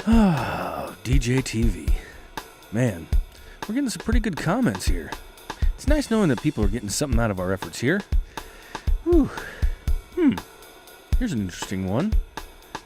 Oh, DJTV. Man, we're getting some pretty good comments here. It's nice knowing that people are getting something out of our efforts here. Whew. Here's an interesting one.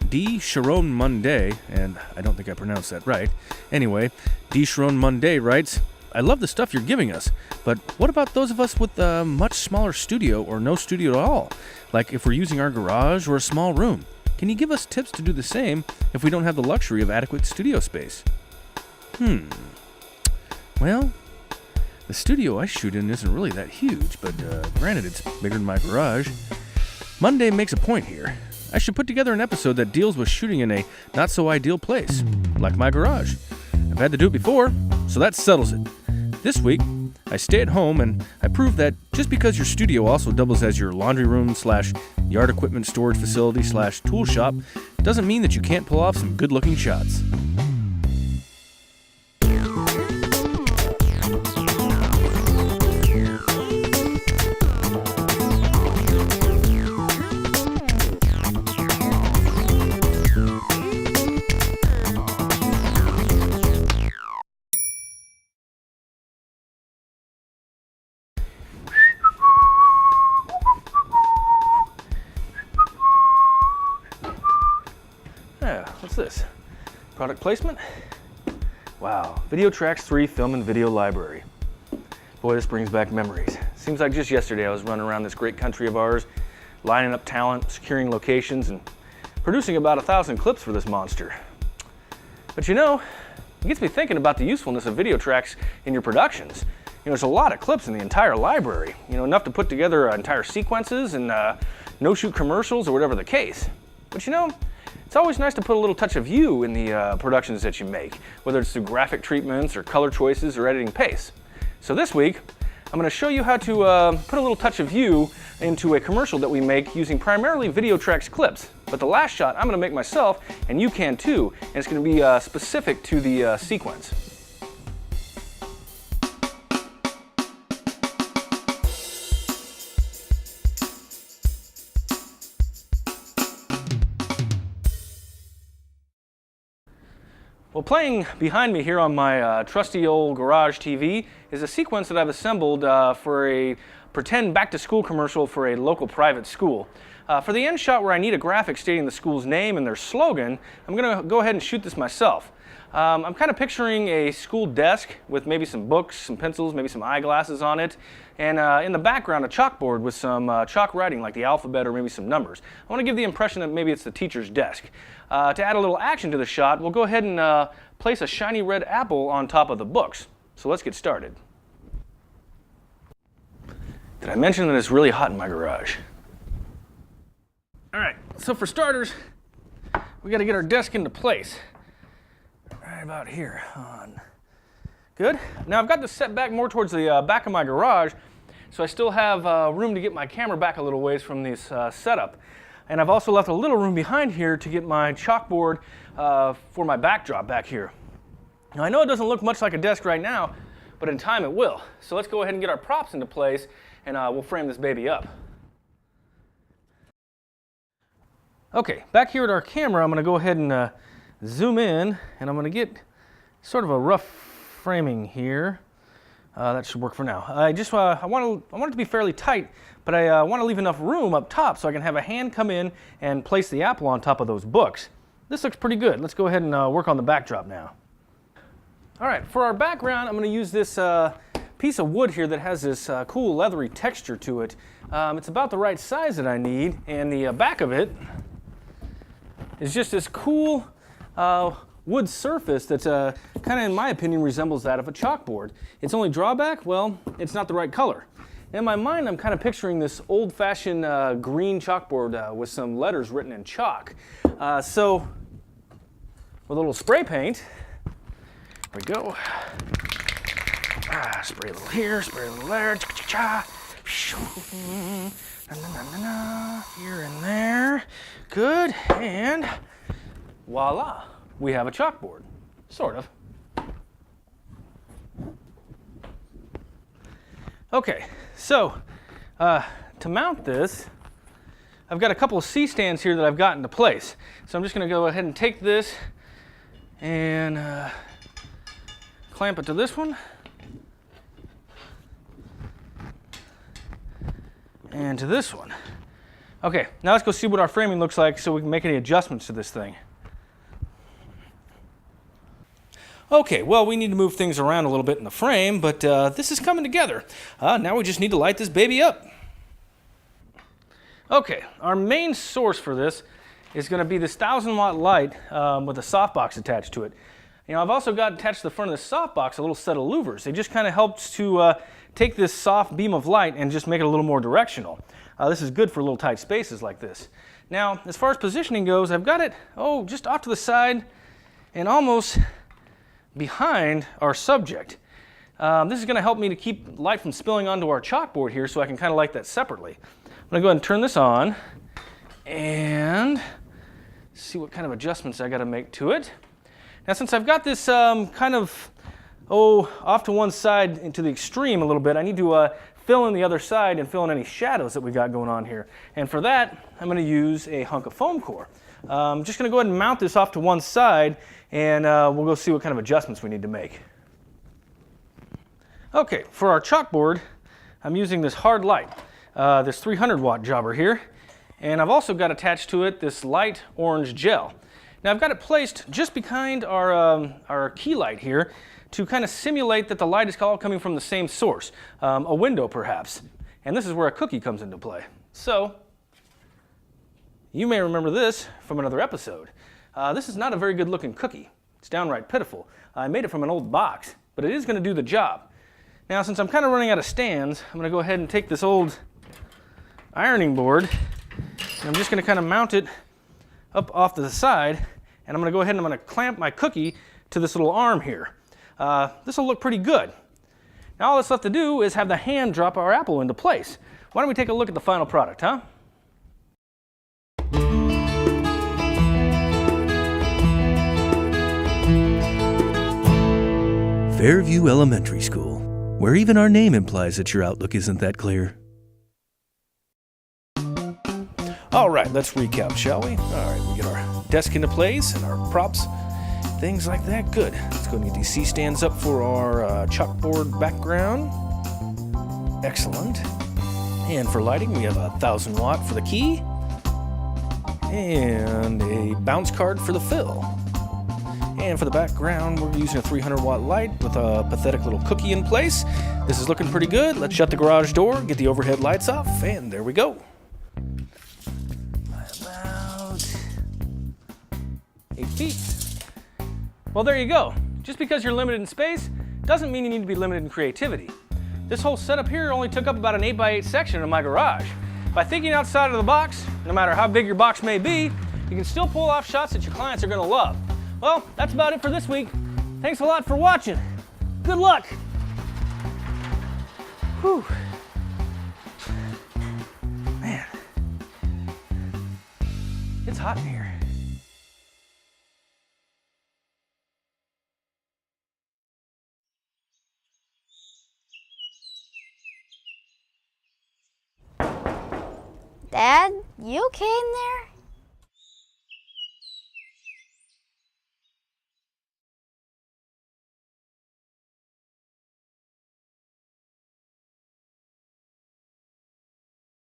D. Sharon Monday, and I don't think I pronounced that right. Anyway, D. Sharon Monday writes, I love the stuff you're giving us, but what about those of us with a much smaller studio or no studio at all? Like if we're using our garage or a small room. Can you give us tips to do the same if we don't have the luxury of adequate studio space? Well, the studio I shoot in isn't really that huge, but granted it's bigger than my garage. Monday makes a point here. I should put together an episode that deals with shooting in a not-so-ideal place, like my garage. I've had to do it before, so that settles it. This week, I stay at home and I prove that just because your studio also doubles as your laundry room / yard equipment storage facility / tool shop doesn't mean that you can't pull off some good-looking shots. What's this? Product placement? Wow, Videotrax 3 Film and Video Library. Boy, this brings back memories. Seems like just yesterday I was running around this great country of ours, lining up talent, securing locations, and producing about 1,000 clips for this monster. But you know, it gets me thinking about the usefulness of Videotrax in your productions. You know, there's a lot of clips in the entire library. You know, enough to put together entire sequences and no-shoot commercials or whatever the case. But you know, it's always nice to put a little touch of you in the productions that you make, whether it's through graphic treatments or color choices or editing pace. So this week, I'm going to show you how to put a little touch of you into a commercial that we make using primarily Videotrax clips. But the last shot I'm going to make myself, and you can too, and it's going to be specific to the sequence. Well, playing behind me here on my trusty old garage TV is a sequence that I've assembled for a pretend back-to-school commercial for a local private school. For the end shot where I need a graphic stating the school's name and their slogan, I'm going to go ahead and shoot this myself. I'm kind of picturing a school desk with maybe some books, some pencils, maybe some eyeglasses on it, and in the background a chalkboard with some chalk writing like the alphabet or maybe some numbers. I want to give the impression that maybe it's the teacher's desk. To add a little action to the shot, we'll go ahead and place a shiny red apple on top of the books. So let's get started. Did I mention that it's really hot in my garage? All right, so for starters, we got to get our desk into place. Right about here on. Good. Now I've got this set back more towards the back of my garage, so I still have room to get my camera back a little ways from this setup. And I've also left a little room behind here to get my chalkboard for my backdrop back here. Now I know it doesn't look much like a desk right now, but in time it will. So let's go ahead and get our props into place and we'll frame this baby up. Okay, back here at our camera, I'm going to go ahead and zoom in, and I'm going to get sort of a rough framing here. That should work for now. I want it to be fairly tight, but I want to leave enough room up top so I can have a hand come in and place the apple on top of those books. This looks pretty good. Let's go ahead and work on the backdrop now. All right, for our background, I'm going to use this piece of wood here that has this cool leathery texture to it. It's about the right size that I need, and the back of it is just this cool wood surface that kind of, in my opinion, resembles that of a chalkboard. Its only drawback, well, it's not the right color. In my mind, I'm kind of picturing this old-fashioned green chalkboard with some letters written in chalk. So, with a little spray paint, there we go. Spray a little here, spray a little there, cha-cha-cha. Here and there. Good, and voila, we have a chalkboard, sort of. Okay, so to mount this, I've got a couple of C-stands here that I've got into place. So I'm just going to go ahead and take this and clamp it to this one. And to this one. Okay, now let's go see what our framing looks like so we can make any adjustments to this thing. Okay, well, we need to move things around a little bit in the frame, but this is coming together. Now we just need to light this baby up. Okay, our main source for this is going to be this 1,000-watt light with a softbox attached to it. You know, I've also got attached to the front of the softbox a little set of louvers. It just kind of helps to take this soft beam of light and just make it a little more directional. This is good for little tight spaces like this. Now, as far as positioning goes, I've got it, just off to the side and almost behind our subject. This is going to help me to keep light from spilling onto our chalkboard here, so I can kind of light that separately. I'm going to go ahead and turn this on and see what kind of adjustments I got to make to it. Now, since I've got this kind of off to one side into the extreme a little bit, I need to fill in the other side and fill in any shadows that we got going on here. And for that, I'm going to use a hunk of foam core. I'm just going to go ahead and mount this off to one side, and we'll go see what kind of adjustments we need to make. Okay, for our chalkboard, I'm using this hard light, this 300-watt jobber here, and I've also got attached to it this light orange gel. Now, I've got it placed just behind our key light here to kind of simulate that the light is all coming from the same source, a window perhaps. And this is where a cookie comes into play. So, you may remember this from another episode. This is not a very good looking cookie. It's downright pitiful. I made it from an old box, but it is going to do the job. Now, since I'm kind of running out of stands, I'm going to go ahead and take this old ironing board, and I'm just going to kind of mount it up off to the side, and I'm going to go ahead and I'm going to clamp my cookie to this little arm here. This will look pretty good. Now all that's left to do is have the hand drop our apple into place. Why don't we take a look at the final product, huh? Fairview Elementary School, where even our name implies that your outlook isn't that clear. All right, let's recap, shall we? All right, we get our desk into place and our props, things like that. Good. Let's go and get these C-stands up for our chalkboard background. Excellent. And for lighting, we have a 1,000-watt for the key and a bounce card for the fill. And for the background, we're using a 300-watt light with a pathetic little cookie in place. This is looking pretty good. Let's shut the garage door, get the overhead lights off, and there we go. About 8 feet. Well, there you go. Just because you're limited in space doesn't mean you need to be limited in creativity. This whole setup here only took up about an 8x8 section in my garage. By thinking outside of the box, no matter how big your box may be, you can still pull off shots that your clients are going to love. Well, that's about it for this week. Thanks a lot for watching. Good luck. Whew. Man, it's hot in here. Dad, you okay in there?